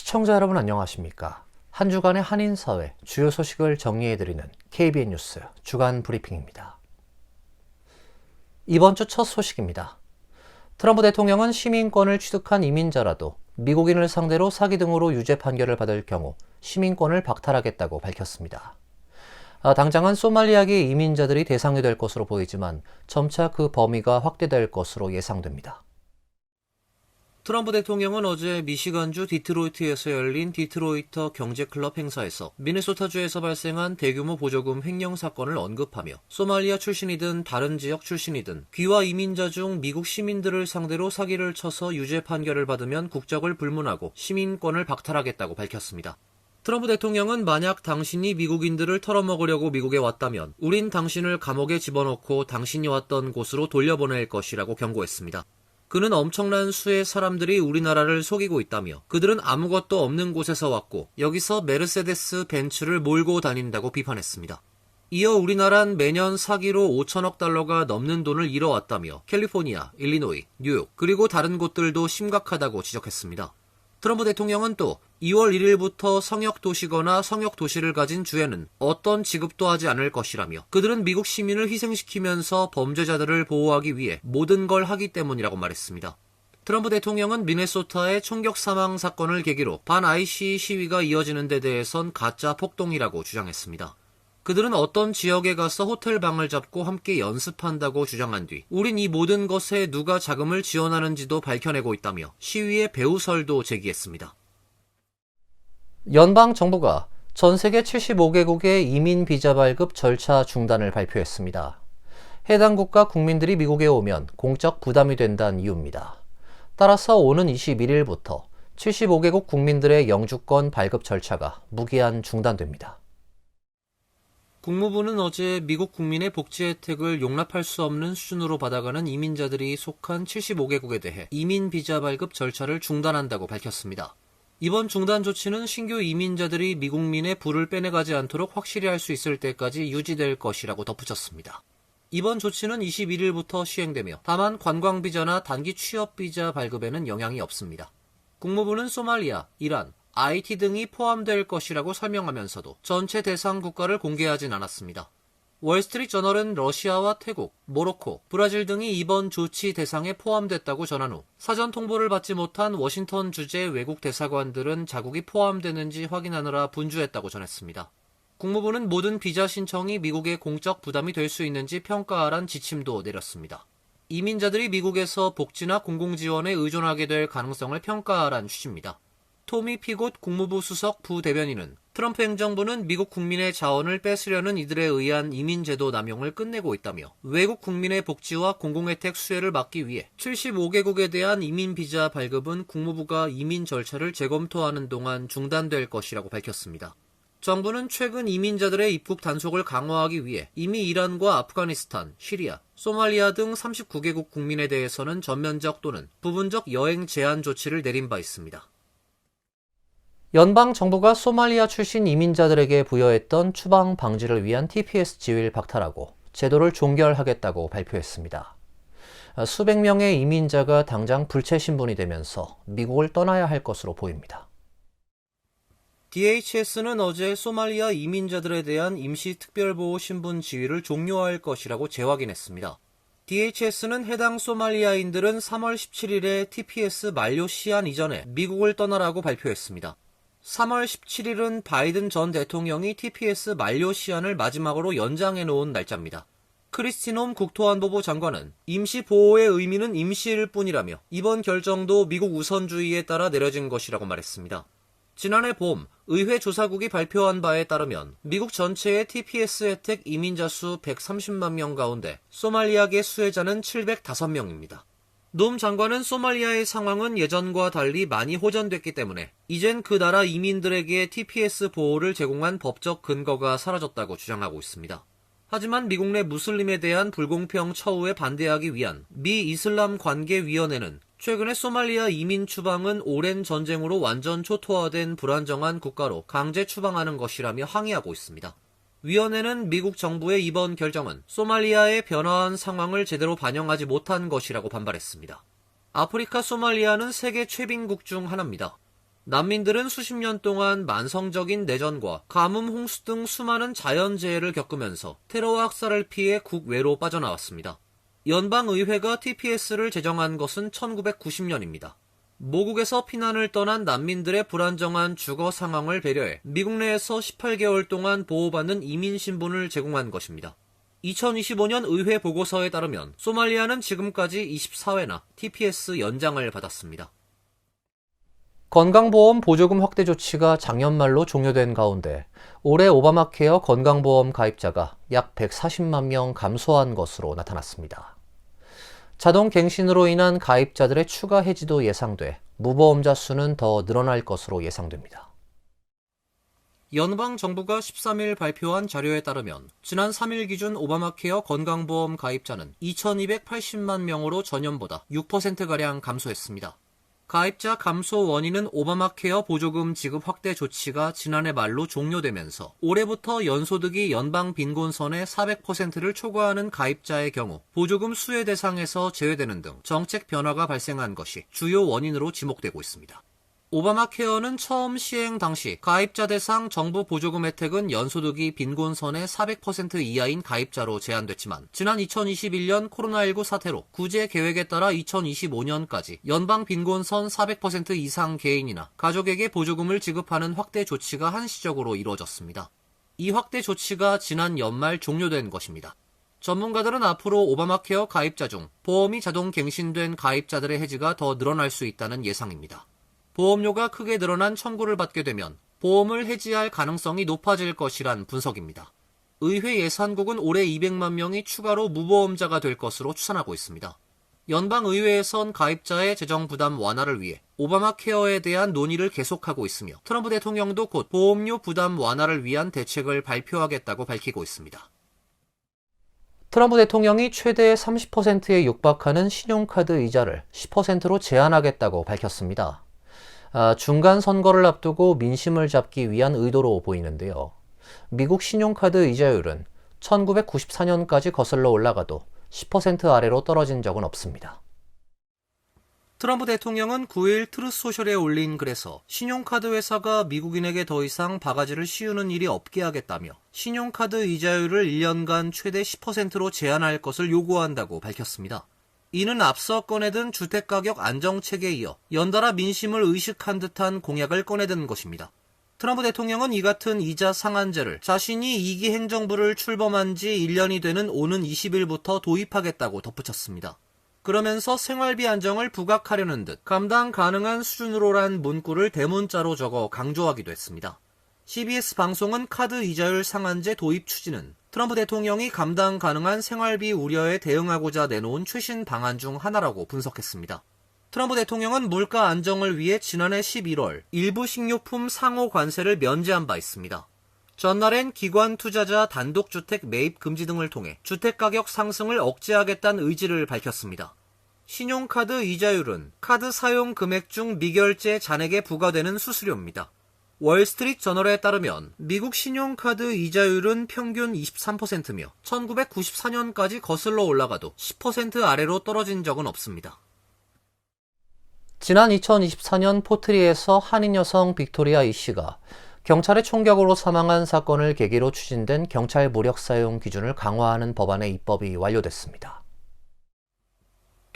시청자 여러분 안녕하십니까? 한 주간의 한인사회 주요 소식을 정리해드리는 KBN 뉴스 주간 브리핑입니다. 이번 주 첫 소식입니다. 트럼프 대통령은 시민권을 취득한 이민자라도 미국인을 상대로 사기 등으로 유죄 판결을 받을 경우 시민권을 박탈하겠다고 밝혔습니다. 당장은 소말리아계 이민자들이 대상이 될 것으로 보이지만 점차 그 범위가 확대될 것으로 예상됩니다. 트럼프 대통령은 어제 미시간주 디트로이트에서 열린 디트로이터 경제클럽 행사에서 미네소타주에서 발생한 대규모 보조금 횡령 사건을 언급하며 소말리아 출신이든 다른 지역 출신이든 귀화 이민자 중 미국 시민들을 상대로 사기를 쳐서 유죄 판결을 받으면 국적을 불문하고 시민권을 박탈하겠다고 밝혔습니다. 트럼프 대통령은 만약 당신이 미국인들을 털어먹으려고 미국에 왔다면 우린 당신을 감옥에 집어넣고 당신이 왔던 곳으로 돌려보낼 것이라고 경고했습니다. 그는 엄청난 수의 사람들이 우리나라를 속이고 있다며 그들은 아무것도 없는 곳에서 왔고 여기서 메르세데스 벤츠를 몰고 다닌다고 비판했습니다. 이어 우리나라는 매년 사기로 5천억 달러가 넘는 돈을 잃어왔다며 캘리포니아, 일리노이, 뉴욕 그리고 다른 곳들도 심각하다고 지적했습니다. 트럼프 대통령은 또 2월 1일부터 성역도시거나 성역도시를 가진 주에는 어떤 지급도 하지 않을 것이라며 그들은 미국 시민을 희생시키면서 범죄자들을 보호하기 위해 모든 걸 하기 때문이라고 말했습니다. 트럼프 대통령은 미네소타의 총격 사망 사건을 계기로 반 ICE 시위가 이어지는 데 대해선 가짜 폭동이라고 주장했습니다. 그들은 어떤 지역에 가서 호텔 방을 잡고 함께 연습한다고 주장한 뒤 우린 이 모든 것에 누가 자금을 지원하는지도 밝혀내고 있다며 시위의 배후설도 제기했습니다. 연방 정부가 전 세계 75개국의 이민 비자 발급 절차 중단을 발표했습니다. 해당 국가 국민들이 미국에 오면 공적 부담이 된다는 이유입니다. 따라서 오는 21일부터 75개국 국민들의 영주권 발급 절차가 무기한 중단됩니다. 국무부는 어제 미국 국민의 복지 혜택을 용납할 수 없는 수준으로 받아가는 이민자들이 속한 75개국에 대해 이민 비자 발급 절차를 중단한다고 밝혔습니다. 이번 중단 조치는 신규 이민자들이 미국민의 부를 빼내가지 않도록 확실히 할 수 있을 때까지 유지될 것이라고 덧붙였습니다. 이번 조치는 21일부터 시행되며 다만 관광비자나 단기 취업비자 발급에는 영향이 없습니다. 국무부는 소말리아, 이란, IT 등이 포함될 것이라고 설명하면서도 전체 대상 국가를 공개하진 않았습니다. 월스트리트저널은 러시아와 태국, 모로코, 브라질 등이 이번 조치 대상에 포함됐다고 전한 후 사전 통보를 받지 못한 워싱턴 주재 외국 대사관들은 자국이 포함되는지 확인하느라 분주했다고 전했습니다. 국무부는 모든 비자 신청이 미국의 공적 부담이 될 수 있는지 평가하란 지침도 내렸습니다. 이민자들이 미국에서 복지나 공공지원에 의존하게 될 가능성을 평가하란 취지입니다. 토미 피곶 국무부 수석 부대변인은 트럼프 행정부는 미국 국민의 자원을 뺏으려는 이들에 의한 이민제도 남용을 끝내고 있다며 외국 국민의 복지와 공공혜택 수혜를 막기 위해 75개국에 대한 이민 비자 발급은 국무부가 이민 절차를 재검토하는 동안 중단될 것이라고 밝혔습니다. 정부는 최근 이민자들의 입국 단속을 강화하기 위해 이미 이란과 아프가니스탄, 시리아, 소말리아 등 39개국 국민에 대해서는 전면적 또는 부분적 여행 제한 조치를 내린 바 있습니다. 연방 정부가 소말리아 출신 이민자들에게 부여했던 추방 방지를 위한 TPS 지위를 박탈하고 제도를 종결하겠다고 발표했습니다. 수백 명의 이민자가 당장 불체 신분이 되면서 미국을 떠나야 할 것으로 보입니다. DHS는 어제 소말리아 이민자들에 대한 임시 특별보호 신분 지위를 종료할 것이라고 재확인했습니다. DHS는 해당 소말리아인들은 3월 17일에 TPS 만료 시한 이전에 미국을 떠나라고 발표했습니다. 3월 17일은 바이든 전 대통령이 TPS 만료 시한을 마지막으로 연장해 놓은 날짜입니다. 크리스틴 홈 국토안보부 장관은 임시 보호의 의미는 임시일 뿐이라며 이번 결정도 미국 우선주의에 따라 내려진 것이라고 말했습니다. 지난해 봄 의회 조사국이 발표한 바에 따르면 미국 전체의 TPS 혜택 이민자 수 130만 명 가운데 소말리아계 수혜자는 705명입니다. 놈 장관은 소말리아의 상황은 예전과 달리 많이 호전됐기 때문에 이젠 그 나라 이민들에게 TPS 보호를 제공한 법적 근거가 사라졌다고 주장하고 있습니다. 하지만 미국 내 무슬림에 대한 불공평 처우에 반대하기 위한 미 이슬람 관계위원회는 최근에 소말리아 이민 추방은 오랜 전쟁으로 완전 초토화된 불안정한 국가로 강제 추방하는 것이라며 항의하고 있습니다. 위원회는 미국 정부의 이번 결정은 소말리아의 변화한 상황을 제대로 반영하지 못한 것이라고 반발했습니다. 아프리카 소말리아는 세계 최빈국 중 하나입니다. 난민들은 수십 년 동안 만성적인 내전과 가뭄, 홍수 등 수많은 자연재해를 겪으면서 테러와 학살을 피해 국외로 빠져나왔습니다. 연방의회가 TPS를 제정한 것은 1990년입니다. 모국에서 피난을 떠난 난민들의 불안정한 주거 상황을 배려해 미국 내에서 18개월 동안 보호받는 이민 신분을 제공한 것입니다. 2025년 의회 보고서에 따르면 소말리아는 지금까지 24회나 TPS 연장을 받았습니다. 건강보험 보조금 확대 조치가 작년 말로 종료된 가운데 올해 오바마 케어 건강보험 가입자가 약 140만 명 감소한 것으로 나타났습니다. 자동 갱신으로 인한 가입자들의 추가 해지도 예상돼 무보험자 수는 더 늘어날 것으로 예상됩니다. 연방정부가 13일 발표한 자료에 따르면 지난 3일 기준 오바마 케어 건강보험 가입자는 2,280만 명으로 전년보다 6%가량 감소했습니다. 가입자 감소 원인은 오바마 케어 보조금 지급 확대 조치가 지난해 말로 종료되면서 올해부터 연소득이 연방 빈곤선의 400%를 초과하는 가입자의 경우 보조금 수혜 대상에서 제외되는 등 정책 변화가 발생한 것이 주요 원인으로 지목되고 있습니다. 오바마 케어는 처음 시행 당시 가입자 대상 정부 보조금 혜택은 연소득이 빈곤선의 400% 이하인 가입자로 제한됐지만 지난 2021년 코로나19 사태로 구제 계획에 따라 2025년까지 연방 빈곤선 400% 이상 개인이나 가족에게 보조금을 지급하는 확대 조치가 한시적으로 이루어졌습니다. 이 확대 조치가 지난 연말 종료된 것입니다. 전문가들은 앞으로 오바마 케어 가입자 중 보험이 자동 갱신된 가입자들의 해지가 더 늘어날 수 있다는 예상입니다. 보험료가 크게 늘어난 청구를 받게 되면 보험을 해지할 가능성이 높아질 것이란 분석입니다. 의회 예산국은 올해 200만 명이 추가로 무보험자가 될 것으로 추산하고 있습니다. 연방의회에선 가입자의 재정 부담 완화를 위해 오바마 케어에 대한 논의를 계속하고 있으며 트럼프 대통령도 곧 보험료 부담 완화를 위한 대책을 발표하겠다고 밝히고 있습니다. 트럼프 대통령이 최대 30%에 육박하는 신용카드 이자를 10%로 제한하겠다고 밝혔습니다. 중간 선거를 앞두고 민심을 잡기 위한 의도로 보이는데요. 미국 신용카드 이자율은 1994년까지 거슬러 올라가도 10% 아래로 떨어진 적은 없습니다. 트럼프 대통령은 9일 트루소셜에 올린 글에서 신용카드 회사가 미국인에게 더 이상 바가지를 씌우는 일이 없게 하겠다며 신용카드 이자율을 1년간 최대 10%로 제한할 것을 요구한다고 밝혔습니다. 이는 앞서 꺼내든 주택가격 안정책에 이어 연달아 민심을 의식한 듯한 공약을 꺼내든 것입니다. 트럼프 대통령은 이 같은 이자 상한제를 자신이 2기 행정부를 출범한 지 1년이 되는 오는 20일부터 도입하겠다고 덧붙였습니다. 그러면서 생활비 안정을 부각하려는 듯 감당 가능한 수준으로란 문구를 대문자로 적어 강조하기도 했습니다. CBS 방송은 카드 이자율 상한제 도입 추진은 트럼프 대통령이 감당 가능한 생활비 우려에 대응하고자 내놓은 최신 방안 중 하나라고 분석했습니다. 트럼프 대통령은 물가 안정을 위해 지난해 11월 일부 식료품 상호 관세를 면제한 바 있습니다. 전날엔 기관 투자자 단독주택 매입 금지 등을 통해 주택가격 상승을 억제하겠다는 의지를 밝혔습니다. 신용카드 이자율은 카드 사용 금액 중 미결제 잔액에 부과되는 수수료입니다. 월스트리트 저널에 따르면 미국 신용카드 이자율은 평균 23%며 1994년까지 거슬러 올라가도 10% 아래로 떨어진 적은 없습니다. 지난 2024년 포트리에서 한인 여성 빅토리아 이 씨가 경찰의 총격으로 사망한 사건을 계기로 추진된 경찰 무력 사용 기준을 강화하는 법안의 입법이 완료됐습니다.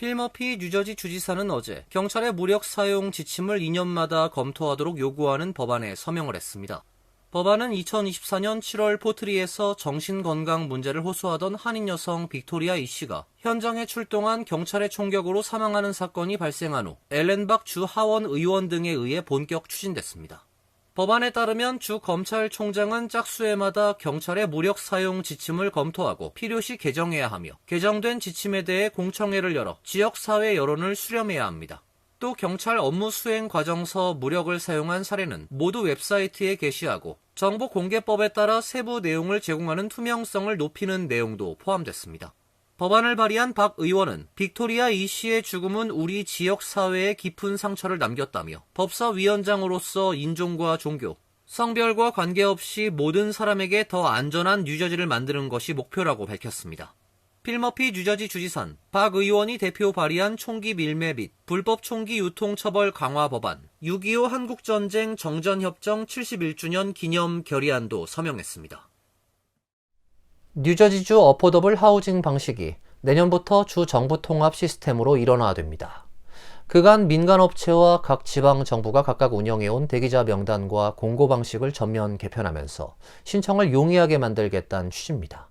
필 머피 뉴저지 주지사는 어제 경찰의 무력 사용 지침을 2년마다 검토하도록 요구하는 법안에 서명을 했습니다. 법안은 2024년 7월 포트리에서 정신건강 문제를 호소하던 한인 여성 빅토리아 이 씨가 현장에 출동한 경찰의 총격으로 사망하는 사건이 발생한 후 엘렌박 주 하원 의원 등에 의해 본격 추진됐습니다. 법안에 따르면 주 검찰총장은 짝수회마다 경찰의 무력 사용 지침을 검토하고 필요시 개정해야 하며 개정된 지침에 대해 공청회를 열어 지역사회 여론을 수렴해야 합니다. 또 경찰 업무 수행 과정서 무력을 사용한 사례는 모두 웹사이트에 게시하고 정보공개법에 따라 세부 내용을 제공하는 투명성을 높이는 내용도 포함됐습니다. 법안을 발의한 박 의원은 빅토리아 이 씨의 죽음은 우리 지역사회에 깊은 상처를 남겼다며 법사위원장으로서 인종과 종교, 성별과 관계없이 모든 사람에게 더 안전한 뉴저지를 만드는 것이 목표라고 밝혔습니다. 필머피 뉴저지 주지사는 박 의원이 대표 발의한 총기 밀매 및 불법 총기 유통 처벌 강화 법안 6.25 한국전쟁 정전협정 71주년 기념 결의안도 서명했습니다. 뉴저지주 어포더블 하우징 방식이 내년부터 주 정부 통합 시스템으로 일원화됩니다. 그간 민간업체와 각 지방정부가 각각 운영해온 대기자 명단과 공고 방식을 전면 개편하면서 신청을 용이하게 만들겠다는 취지입니다.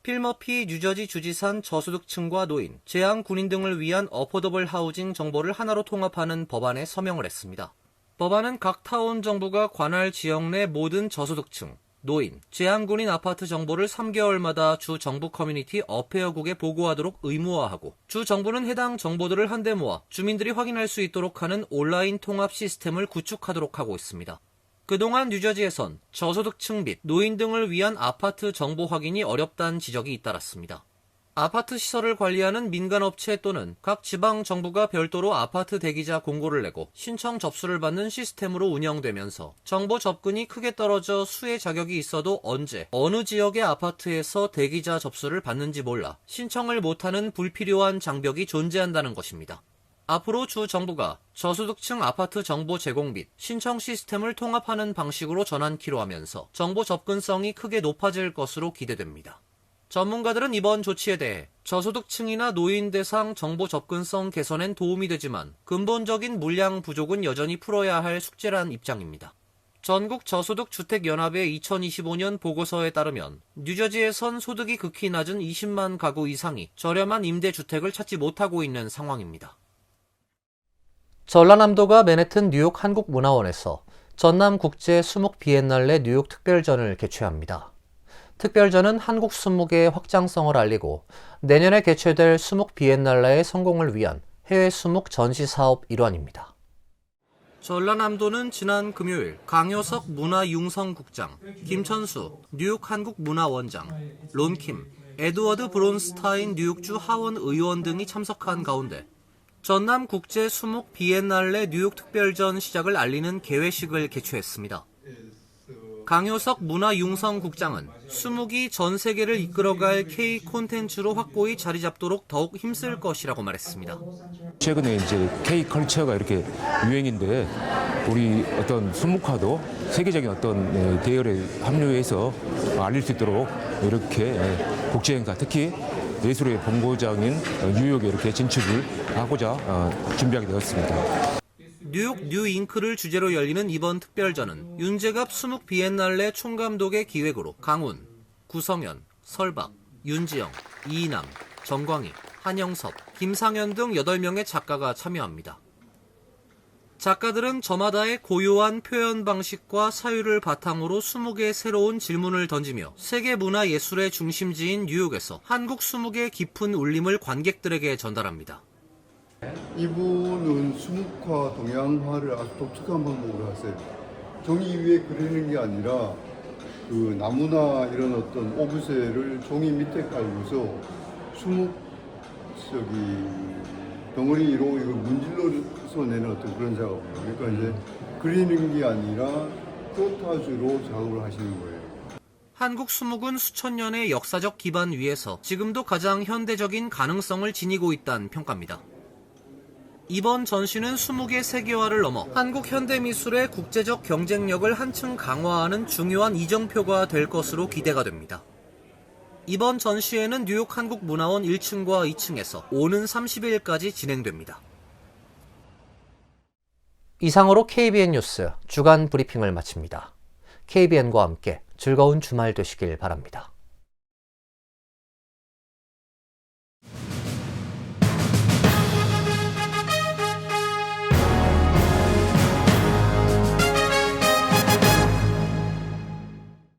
필머피 뉴저지 주지사는 저소득층과 노인, 재향 군인 등을 위한 어포더블 하우징 정보를 하나로 통합하는 법안에 서명을 했습니다. 법안은 각 타운 정부가 관할 지역 내 모든 저소득층, 노인, 재향군인 아파트 정보를 3개월마다 주 정부 커뮤니티 어페어국에 보고하도록 의무화하고 주 정부는 해당 정보들을 한데 모아 주민들이 확인할 수 있도록 하는 온라인 통합 시스템을 구축하도록 하고 있습니다. 그동안 뉴저지에선 저소득층 및 노인 등을 위한 아파트 정보 확인이 어렵다는 지적이 잇따랐습니다. 아파트 시설을 관리하는 민간업체 또는 각 지방 정부가 별도로 아파트 대기자 공고를 내고 신청 접수를 받는 시스템으로 운영되면서 정보 접근이 크게 떨어져 수혜 자격이 있어도 언제 어느 지역의 아파트에서 대기자 접수를 받는지 몰라 신청을 못하는 불필요한 장벽이 존재한다는 것입니다. 앞으로 주 정부가 저소득층 아파트 정보 제공 및 신청 시스템을 통합하는 방식으로 전환키로 하면서 정보 접근성이 크게 높아질 것으로 기대됩니다. 전문가들은 이번 조치에 대해 저소득층이나 노인 대상 정보 접근성 개선엔 도움이 되지만 근본적인 물량 부족은 여전히 풀어야 할 숙제란 입장입니다. 전국저소득주택연합의 2025년 보고서에 따르면 뉴저지에선 소득이 극히 낮은 20만 가구 이상이 저렴한 임대주택을 찾지 못하고 있는 상황입니다. 전라남도가 맨해튼 뉴욕 한국문화원에서 전남국제 수목 비엔날레 뉴욕 특별전을 개최합니다. 특별전은 한국 수목의 확장성을 알리고 내년에 개최될 수목 비엔날레의 성공을 위한 해외 수목 전시 사업 일환입니다. 전라남도는 지난 금요일 강효석 문화융성국장, 김천수 뉴욕 한국문화원장, 론킴, 에드워드 브론스타인 뉴욕주 하원 의원 등이 참석한 가운데 전남국제 수목 비엔날레 뉴욕 특별전 시작을 알리는 개회식을 개최했습니다. 강효석 문화융성국장은 수목이 전 세계를 이끌어갈 K 콘텐츠로 확고히 자리 잡도록 더욱 힘쓸 것이라고 말했습니다. 최근에 이제 K 컬처가 이렇게 유행인데 우리 어떤 수목화도 세계적인 어떤 대열에 합류해서 알릴 수 있도록 이렇게 국제 행사, 특히 예술의 본고장인 뉴욕에 이렇게 진출을 하고자 준비하게 되었습니다. 뉴욕 뉴잉크를 주제로 열리는 이번 특별전은 윤재갑 수목 비엔날레 총감독의 기획으로 강훈, 구성현, 설박, 윤지영, 이인남, 정광희, 한영섭, 김상현 등 8명의 작가가 참여합니다. 작가들은 저마다의 고유한 표현 방식과 사유를 바탕으로 수목의 새로운 질문을 던지며 세계 문화 예술의 중심지인 뉴욕에서 한국 수목의 깊은 울림을 관객들에게 전달합니다. 이분은 수묵화, 동양화를 아주 독특한 방법으로 하세요. 종이 위에 그리는 게 아니라 그 나무나 이런 어떤 오브제를 종이 밑에 깔고서 수묵 덩어리로 이걸 문질러서 내는 어떤 그런 작업이에요. 그러니까 이제 그리는 게 아니라 크로타주로 작업을 하시는 거예요. 한국 수목은 수천 년의 역사적 기반 위에서 지금도 가장 현대적인 가능성을 지니고 있다는 평가입니다. 이번 전시는 수목의 세계화를 넘어 한국 현대미술의 국제적 경쟁력을 한층 강화하는 중요한 이정표가 될 것으로 기대가 됩니다. 이번 전시회는 뉴욕 한국문화원 1층과 2층에서 오는 30일까지 진행됩니다. 이상으로 KBN 뉴스 주간 브리핑을 마칩니다. KBN과 함께 즐거운 주말 되시길 바랍니다.